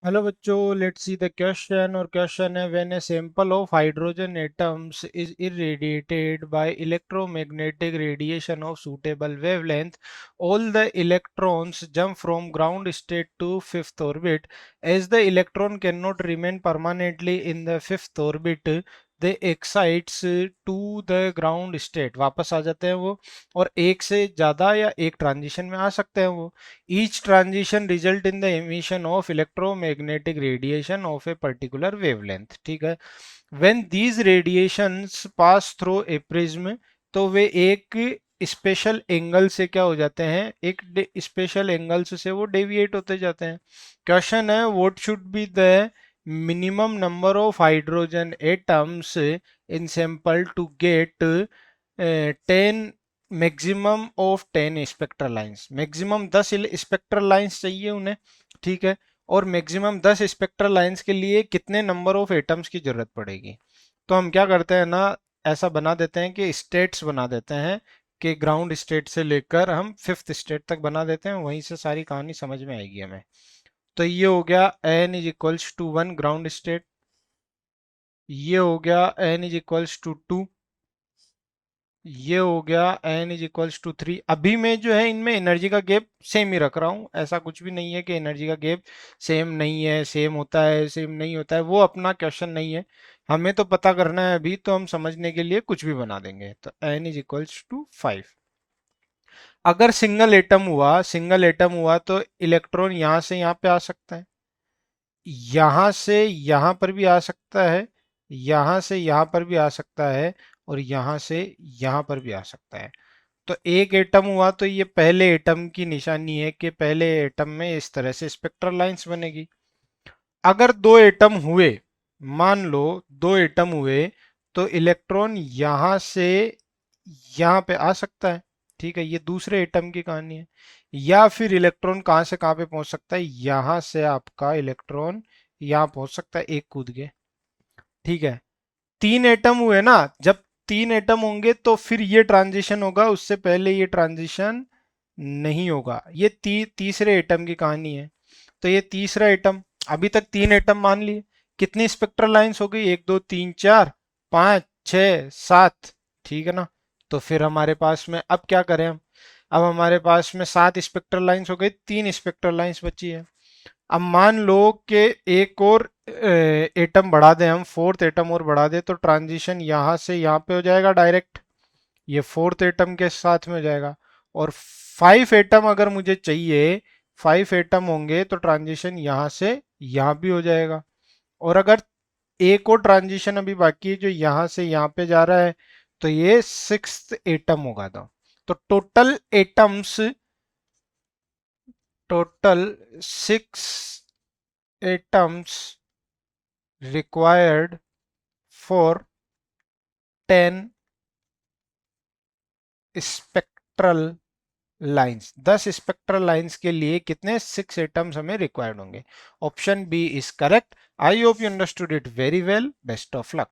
Hello बच्चों, let's see the question. और question है, when a sample of hydrogen atoms is irradiated by electromagnetic radiation of suitable wavelength, all the electrons jump from ground state to fifth orbit. As the electron cannot remain permanently in the fifth orbit, they excites to the ground state। वापस आ जाते हैं वो, और एक से ज्यादा या एक ट्रांजिशन में आ सकते हैं वो। Each transition result in the emission of electromagnetic radiation of a particular wavelength। ठीक है। When these radiations pass through a prism, तो वे एक स्पेशल एंगल से क्या हो जाते हैं, एक स्पेशल एंगल से वो डेविएट होते जाते हैं। क्वेश्चन है, what should be the minimum number of hydrogen atoms in sample to get 10 maximum of 10 spectral lines. Maximum 10 spectral lines चाहिए उन्हें। ठीक है। और मैक्सिमम 10 स्पेक्ट्रल लाइंस के लिए कितने नंबर ऑफ एटम्स की जरूरत पड़ेगी। तो हम क्या करते हैं ना, ऐसा बना देते हैं कि स्टेट्स बना देते हैं, कि ग्राउंड स्टेट से लेकर हम फिफ्थ स्टेट तक बना देते हैं, वहीं से सारी कहानी समझ में आएगी हमें। तो ये हो गया n is equals to 1 ground state, ये हो गया n इज इक्वल्स टू 2, ये हो गया n इज इक्वल्स टू 3। अभी मैं जो है इनमें एनर्जी का गैप सेम ही रख रहा हूँ, ऐसा कुछ भी नहीं है कि एनर्जी का गैप सेम नहीं है, सेम होता है, सेम नहीं होता है, वो अपना क्वेश्चन नहीं है। हमें तो पता करना है अभी, तो हम समझने के लिए कुछ भी बना देंगे। तो n इज इक्वल्स टू 5। अगर सिंगल एटम हुआ तो इलेक्ट्रॉन यहाँ से यहाँ पे आ सकता है, यहाँ से यहाँ पर भी आ सकता है, यहाँ से यहाँ पर भी आ सकता है, और यहाँ से यहाँ पर भी आ सकता है। तो एक एटम हुआ तो ये पहले एटम की निशानी है कि पहले एटम में इस तरह से स्पेक्ट्रल लाइंस बनेगी। अगर दो एटम हुए, मान लो दो एटम हुए, तो इलेक्ट्रॉन यहां से यहां पे आ सकता है। ठीक है, ये दूसरे एटम की कहानी है। या फिर इलेक्ट्रॉन कहां से कहां पे पहुंच सकता है, यहां से आपका इलेक्ट्रॉन यहां पहुंच सकता है एक कूद के। ठीक है। तीन एटम हुए ना, जब तीन एटम होंगे तो फिर ये ट्रांजिशन होगा, उससे पहले ये ट्रांजिशन नहीं होगा। ये तीसरे एटम की कहानी है। तो ये तीसरा एटम, अभी तक तीन एटम मान लिए। कितनी स्पेक्ट्रल लाइंस हो गई, 1 2 3 4 5 6 7। ठीक है ना। तो फिर हमारे पास में अब क्या करें हम, अब हमारे पास में 7 स्पेक्ट्रल लाइंस हो गई, 3 स्पेक्ट्रल लाइंस बची है। अब मान लो कि एक और एटम बढ़ा दें, हम फोर्थ एटम और बढ़ा दें, तो ट्रांजिशन यहां से यहां पे हो जाएगा डायरेक्ट, ये फोर्थ एटम के साथ में हो जाएगा। और 5 एटम अगर मुझे चाहिए, 5 एटम होंगे तो ट्रांजिशन यहां से यहां भी हो जाएगा। और अगर एक और ट्रांजिशन अभी बाकी है जो यहां से यहां पे जा रहा है, तो ये सिक्स्थ एटम होगा। तो total 6 atoms required for 10 spectral lines. 10 spectral lines के लिए कितने 6 एटम्स हमें रिक्वायर्ड होंगे। Option B is correct. I hope you understood it very well. Best of luck.